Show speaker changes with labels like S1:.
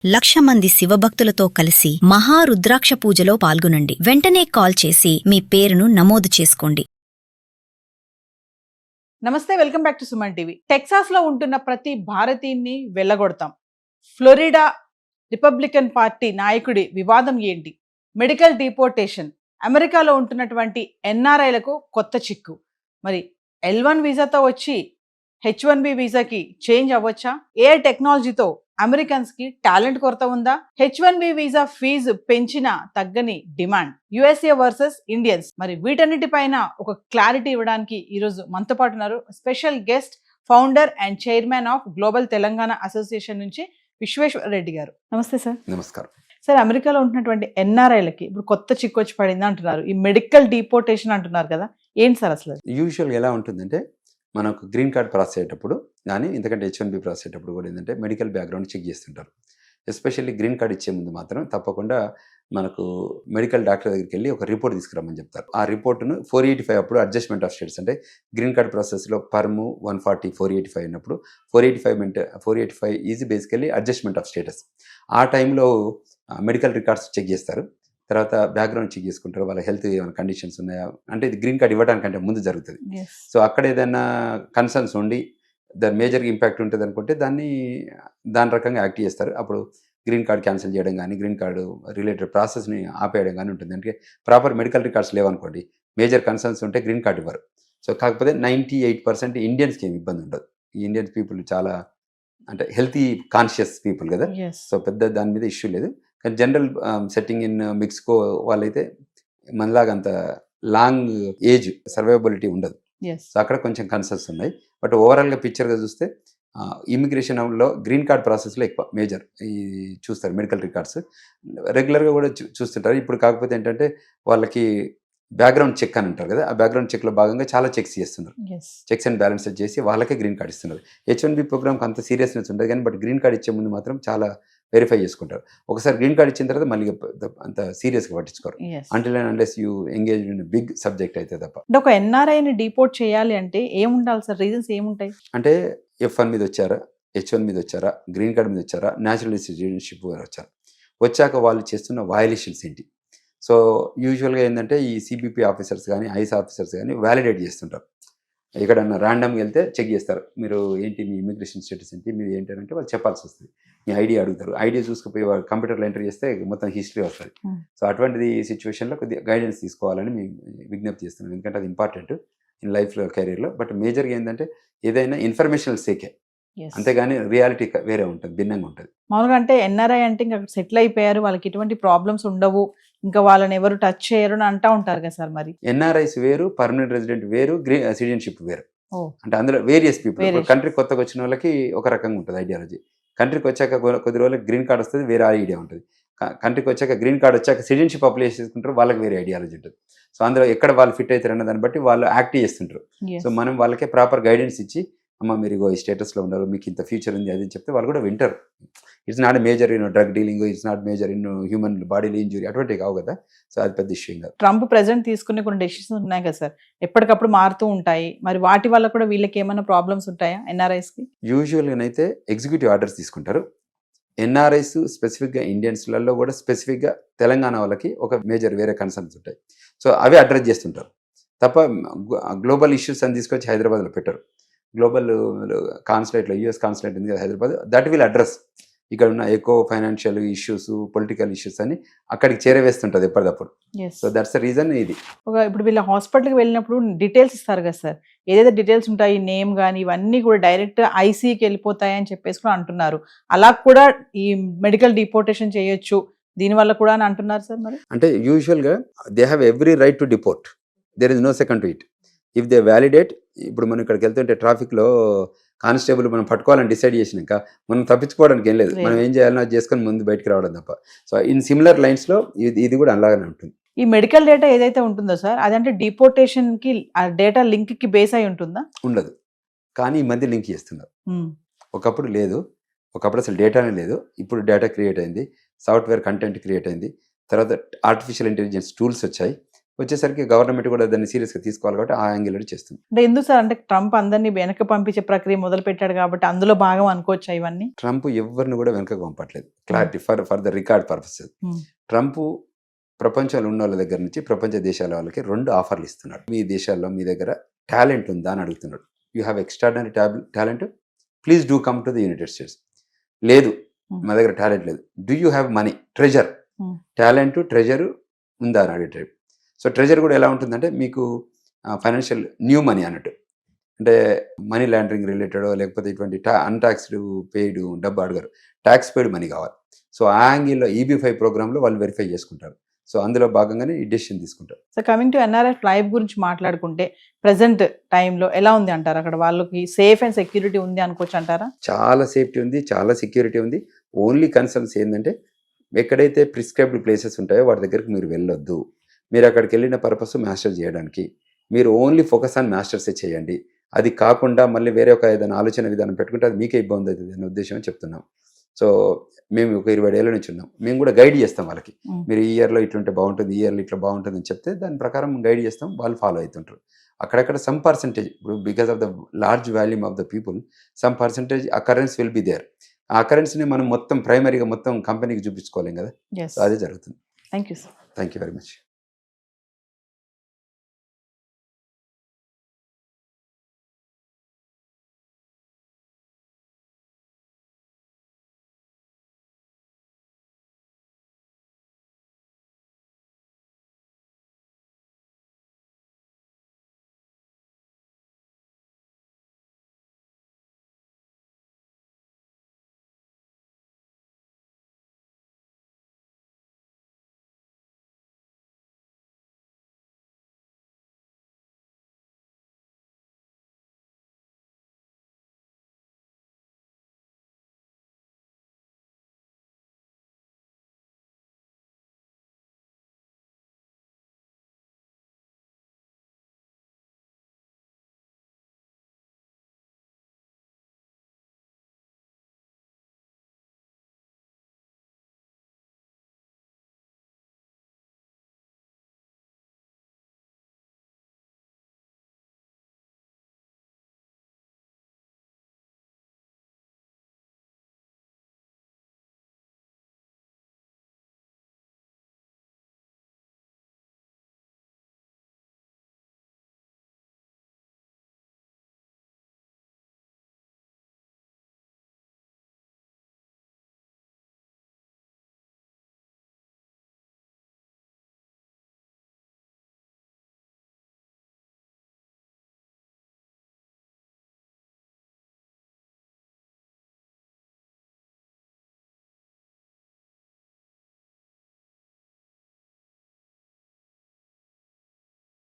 S1: 1,00,000 మంది శివభక్తులతో కలిసి మహారుద్రాక్ష పూజలో పాల్గొనండి. వెంటనే కాల్ చేసి మీ పేరును నమోదు చేసుకోండి.
S2: నమస్తే, welcome back to Suman TV. Texas లో ఉంటున్న ప్రతి భారతీయుని వెళ్ళగొడతాం. ఫ్లోరిడా రిపబ్లికన్ పార్టీ నాయకుడి వివాదం ఏంటి? మెడికల్ డిపోర్టేషన్, అమెరికాలో ఉంటున్నటువంటి ఎన్ఆర్ఐలకు కొత్త చిక్కు. మరి L1 వీసాతో వచ్చి H1B వీసాకి చేంజ్ అవ్వచ్చా? ఏ టెక్నాలజీతో అమెరికన్స్ కి టాలెంట్ కొరత ఉందా? H1B వీసా ఫీజు పెంచిన తగ్గని డిమాండ్, USA వర్సెస్ ఇండియన్స్. మరి వీటన్నిటిపైన ఒక క్లారిటీ ఇవ్వడానికి ఈరోజు మనతో పాటు ఉన్నారు special guest, founder and chairman of global Telangana association నుంచి విశ్వేశ్వర రెడ్డి గారు. నమస్తే సార్.
S3: నమస్కారం
S2: సార్, అమెరికాలో ఉంటున్నటువంటి ఎన్ఆర్ఐలకి ఇప్పుడు కొత్త చిక్కు వచ్చి పడింది అంటున్నారు. ఈ మెడికల్ డిపోర్టేషన్ అంటున్నారు కదా, ఏంటి సార్ అసలు?
S3: యూజువల్గా ఎలా ఉంటుందంటే, మనకు గ్రీన్ కార్డ్ ప్రాసెస్ అయ్యేటప్పుడు కానీ ఇంతకంటే H1B ప్రాసెస్ అయ్యేటప్పుడు కూడా ఏంటంటే మెడికల్ బ్యాక్గ్రౌండ్ చెక్ చేస్తుంటారు. ఎస్పెషల్లీ గ్రీన్ కార్డ్ ఇచ్చే ముందు మాత్రం తప్పకుండా మనకు మెడికల్ డాక్టర్ దగ్గరికి వెళ్ళి ఒక రిపోర్ట్ తీసుకురమ్మని చెప్తారు. ఆ రిపోర్ట్ను 485 అప్పుడు అడ్జస్ట్మెంట్ ఆఫ్ స్టేటస్, అంటే గ్రీన్ కార్డ్ ప్రాసెస్లో పర్ము 140 485 అయినప్పుడు 485 easy basically adjustment of status. ఆ టైంలో మెడికల్ రికార్డ్స్ చెక్ చేస్తారు. తర్వాత బ్యాక్గ్రౌండ్ చెక్ చేసుకుంటారు, వాళ్ళ హెల్త్ ఏమైనా కండిషన్స్ ఉన్నాయా, అంటే ఇది గ్రీన్ కార్డ్ ఇవ్వడానికంటే ముందు జరుగుతుంది. సో అక్కడ ఏదైనా కన్సర్న్స్ ఉండి దాని మేజర్గా ఇంపాక్ట్ ఉంటుంది అనుకుంటే దాని రకంగా యాక్ట్ చేస్తారు. అప్పుడు గ్రీన్ కార్డ్ క్యాన్సిల్ చేయడం కానీ, గ్రీన్ కార్డు రిలేటెడ్ ప్రాసెస్ని ఆపేయడం కానీ ఉంటుంది. అంటే ప్రాపర్ మెడికల్ రికార్డ్స్ లేవనుకోండి, మేజర్ కన్సర్న్స్ ఉంటే గ్రీన్ కార్డ్ ఇవ్వరు. సో కాకపోతే 98% ఇండియన్స్కి ఏమి ఇబ్బంది ఉండదు. ఈ ఇండియన్స్ పీపుల్ చాలా అంటే హెల్తీ కాన్షియస్ పీపుల్ కదా, సో పెద్ద దాని మీద ఇష్యూ లేదు. కానీ జనరల్ సెట్టింగ్ ఇన్ మెక్సికో వాళ్ళైతే మనలాగా అంత లాంగ్ ఏజ్ సర్వైవబిలిటీ ఉండదు. సో అక్కడ కొంచెం కన్సర్న్స్ ఉన్నాయి. బట్ ఓవరాల్గా పిక్చర్గా చూస్తే ఇమిగ్రేషన్లో గ్రీన్ కార్డ్ ప్రాసెస్లో ఎక్కువ మేజర్ ఈ చూస్తారు మెడికల్ రికార్డ్స్. రెగ్యులర్గా కూడా చూస్తుంటారు. ఇప్పుడు కాకపోతే ఏంటంటే వాళ్ళకి బ్యాక్గ్రౌండ్ చెక్ అని అంటారు కదా, ఆ బ్యాక్గ్రౌండ్ చెక్లో భాగంగా చాలా చెక్స్ చేస్తున్నారు. చెక్స్ అండ్ బ్యాలెన్సెస్ చేసి వాళ్ళకే గ్రీన్ కార్డ్ ఇస్తున్నారు. H1B ప్రోగ్రామ్కి అంత సీరియస్నెస్ ఉంటుంది కానీ, బట్ గ్రీన్ కార్డ్ ఇచ్చే ముందు మాత్రం చాలా వెరిఫై చేసుకుంటారు. ఒకసారి గ్రీన్ కార్డ్ ఇచ్చిన తర్వాత మళ్ళీ అంత సీరియస్గా పట్టించుకోరు until and unless you engage in big subject అయితే తప్ప.
S2: ఒక ఎన్ఆర్ఐని డిపోర్ట్ చేయాలి అంటే ఏముండాలి సార్? రీజన్స్ ఏముంటాయి?
S3: అంటే F1 మీద వచ్చారా, H1 మీద వచ్చారా, గ్రీన్ కార్డ్ మీద వచ్చారా, న్యాచురల్ సిటిజన్షిప్ వచ్చారా, వచ్చాక వాళ్ళు చేస్తున్న వయలేషన్స్ ఏంటి. సో యూజువల్గా ఏంటంటే ఈ CBP ఆఫీసర్స్ కానీ, ఐస్ ఆఫీసర్స్ కానీ వ్యాలిడేట్ చేస్తుంటారు. ఎక్కడన్నా ర్యాండమ్గా వెళ్తే చెక్ చేస్తారు, మీరు ఏంటి మీ ఇమిగ్రేషన్ స్టేటస్ ఏంటి, మీరు ఏంటంటే వాళ్ళు చెప్పాల్సి వస్తుంది. మీ ఐడి అడుగుతారు, ఐడి చూసుకుపోయి వాళ్ళు కంప్యూటర్లో ఎంటర్ చేస్తే మొత్తం హిస్టరీ వస్తుంది. సో అటువంటిది సిచ్యువేషన్లో కొద్దిగా గైడెన్స్ తీసుకోవాలని మేము విజ్ఞప్తి చేస్తున్నాం, ఎందుకంటే అది ఇంపార్టెంట్ ఇన్ లైఫ్లో, కెరీర్లో. బట్ మేజర్గా ఏంటంటే ఏదైనా ఇన్ఫర్మేషనల్ సేకే, అంతేగాని రియాలిటీ వేరే ఉంటుంది, భిన్నంగా ఉంటుంది.
S2: మామూలుగా అంటే ఎన్ఆర్ఐ అంటే ఇంకా సెటిల్ అయిపోయారు, వాళ్ళకి ఎటువంటి ప్రాబ్లమ్స్ ఉండవు, ఇంకా వాళ్ళని ఎవరు టచ్ చేయరు అని అంటా ఉంటారు కదా సార్. మరి
S3: ఎన్ఆర్ఐస్ వేరు, పర్మనెంట్ రెసిడెంట్ వేరు, సిటిజన్షిప్ వేరు. అంటే అందులో వేరియస్ పీపుల్. కంట్రీ కొత్తగా వచ్చిన వాళ్ళకి ఒక రకంగా ఉంటుంది ఐడియాలజీ. కంట్రీకి వచ్చాక కొద్ది రోజులకి గ్రీన్ కార్డ్ వస్తుంది, వేరే ఐడియా ఉంటుంది. కంట్రీకి వచ్చాక గ్రీన్ కార్డ్ వచ్చాక సిటిజన్షిప్ అప్లై చేసుకుంటారు, వాళ్ళకి వేరే ఐడియాలజీ ఉంటుంది. సో అందులో ఎక్కడ వాళ్ళు ఫిట్ అవుతారు అన్న దాన్ని బట్టి వాళ్ళు యాక్ట్ చేస్తుంటారు. సో మనం వాళ్ళకే ప్రాపర్ గైడెన్స్ ఇచ్చి, అమ్మ మీరు ఈ స్టేటస్లో ఉన్నారు, మీకు ఇంత ఫ్యూచర్ ఉంది అది చెప్తే వాళ్ళు కూడా వింటారు. It's not major in drug dealing, it's not major in human బాడీలో ఇంజురీ, అటువంటివి కావు కదా. సో అది పెద్ద ఇష్యూ కాదు.
S2: ట్రంప్ ప్రెసిడెంట్ తీసుకునే కొన్ని డెసిషన్స్ ఉన్నాయి కదా సార్, ఎప్పటికప్పుడు మారుతూ ఉంటాయి. మరి వాటి వల్ల కూడా వీళ్ళకి ఏమైనా ప్రాబ్లమ్స్ ఉంటాయా ఎన్ఆర్ఐస్కి?
S3: యూజువల్గానైతే ఎగ్జిక్యూటివ్ ఆర్డర్స్ తీసుకుంటారు. ఎన్ఆర్ఐస్ స్పెసిఫిక్గా ఇండియన్స్లలో కూడా స్పెసిఫిక్గా తెలంగాణ వాళ్ళకి ఒక మేజర్ వేరే కన్సర్న్స్ ఉంటాయి. సో అవి అడ్రస్ చేస్తుంటారు తప్ప గ్లోబల్ ఇష్యూస్ అని తీసుకొచ్చి హైదరాబాద్లో పెట్టరు. గ్లోబల్ కాన్సులేట్లో, US కాన్సులేట్ ఉంది కదా హైదరాబాద్, దట్ విల్ అడ్రస్ ఇక్కడ ఉన్న eco financial issues, political issues అని అక్కడికి చేరవేస్తుంటుంది ఎప్పటికప్పుడు. So that's the reason. ఇది
S2: ఇప్పుడు వీళ్ళ హాస్పిటల్కి వెళ్ళినప్పుడు డీటెయిల్స్ ఇస్తారు కదా సార్, ఏదైతే డీటెయిల్స్ ఉంటాయి, నేమ్ కానీ ఇవన్నీ కూడా డైరెక్ట్ ఐసీకి వెళ్ళిపోతాయి అని చెప్పేసి కూడా అంటున్నారు. అలా కూడా ఈ మెడికల్ డిపోర్టేషన్ చేయొచ్చు దీనివల్ల కూడా అని అంటున్నారు సార్. మరి
S3: అంటే యూజువల్గా they have every right to deport, there is no second to it if they validate. ఇప్పుడు మనం ఇక్కడికి వెళ్తుంటే ట్రాఫిక్లో కానిస్టేబుల్ మనం పట్టుకోవాలని డిసైడ్ చేసినాక మనం తప్పించుకోవడానికి ఏం లేదు, మనం ఏం చేయాలన్నా చేసుకొని ముందు బయటకు రావడం తప్ప. సో ఇన్ సిమిలర్ లైన్స్లో ఇది కూడా అలాగనే ఉంటుంది.
S2: ఈ మెడికల్ డేటా ఏదైతే ఉంటుందో సార్, అదంటే డిపోర్టేషన్కి ఆ డేటా లింక్కి బేస్ అయి ఉంటుందా?
S3: ఉండదు, కానీ ఈ మధ్య లింక్ చేస్తున్నారు. ఒకప్పుడు లేదు, ఒకప్పుడు అసలు డేటానే లేదు. ఇప్పుడు డేటా క్రియేట్ అయింది, సాఫ్ట్వేర్ కంటెంట్ క్రియేట్ అయింది, తర్వాత ఆర్టిఫిషియల్ ఇంటెలిజెన్స్ టూల్స్ వచ్చాయి, వచ్చేసరికి గవర్నమెంట్ కూడా దాన్ని సీరియస్గా తీసుకోవాలి కాబట్టి ఆ యాంగిల్లో చేస్తుంది.
S2: అంటే ఎందుకు సార్, అంటే ట్రంప్ అందరినీ వెనక్కి పంపించే ప్రక్రియ మొదలు పెట్టాడు కాబట్టి అందులో భాగం అనుకోవచ్చా ఇవన్నీ?
S3: ట్రంప్ ఎవరిని కూడా వెనకకు పంపట్లేదు. Clarity for the record purposes. Trump ప్రపంచంలో ఉన్న వాళ్ళ దగ్గర నుంచి ప్రపంచ దేశాల వాళ్ళకి 2 ఆఫర్లు ఇస్తున్నాడు. మీ దేశాల్లో మీ దగ్గర టాలెంట్ ఉందా అని అడుగుతున్నాడు. You have extraordinary talent, please do come to the United states. లేదు, మా దగ్గర టాలెంట్ లేదు. Do you have money, treasure, talent treasure ఉందా అని అడిగే. సో ట్రెజర్ కూడా ఎలా ఉంటుందంటే మీకు ఫైనాన్షియల్ న్యూ మనీ అన్నట్టు, అంటే మనీ లాండరింగ్ రిలేటెడ్ లేకపోతే ఇటువంటి అన్టాక్స్డ్ పెయిడ్ డబ్బు అడగరు, ట్యాక్స్ పెయిడ్ మనీ కావాలి. సో ఆ యాంగిల్లో EB-5 ప్రోగ్రాంలో వాళ్ళు వెరిఫై చేసుకుంటారు. సో అందులో భాగంగానే ఈ డెసిషన్ తీసుకుంటారు.
S2: So coming to NRF life గురించి మాట్లాడుకుంటే ప్రజెంట్ టైంలో ఎలా ఉంది అంటారు? అక్కడ వాళ్ళకి సేఫ్ అండ్ సెక్యూరిటీ ఉంది అనుకోవచ్చు అంటారా?
S3: చాలా సేఫ్టీ ఉంది, చాలా సెక్యూరిటీ ఉంది. ఓన్లీ కన్సర్న్స్ ఏంటంటే ఎక్కడైతే ప్రిస్క్రైబ్డ్ ప్లేసెస్ ఉంటాయో వాటి దగ్గరికి మీరు వెళ్ళొద్దు. మీరు అక్కడికి వెళ్ళిన పర్పస్ మాస్టర్ చేయడానికి, మీరు ఓన్లీ ఫోకస్ ఆన్ మాస్టర్సే చేయండి. అది కాకుండా మళ్ళీ వేరే ఒక ఏదైనా ఆలోచన విధానం పెట్టుకుంటే అది మీకే ఇబ్బంది అవుతుంది అనే ఉద్దేశం చెప్తున్నాం. సో మేము ఒక 20 ఏళ్ళ నుంచి ఉన్నాం, మేము కూడా గైడ్ చేస్తాం వాళ్ళకి. మీరు ఈ ఇయర్లో ఇట్లుంటే బాగుంటుంది, ఈ ఇయర్లో ఇట్లా బాగుంటుంది అని చెప్తే దాని ప్రకారం గైడ్ చేస్తాం, వాళ్ళు ఫాలో అవుతుంటారు. అక్కడక్కడ సమ్ పర్సంటేజ్, ఇప్పుడు because of the large volume of the people some percentage occurrence will be there. ఆ అకరెన్స్ని మనం మొత్తం ప్రైమరీగా మొత్తం కంపెనీకి చూపించుకోలేం కదా,
S2: Yes.
S3: సో అదే జరుగుతుంది.
S2: Thank you, sir.
S3: Thank you very much.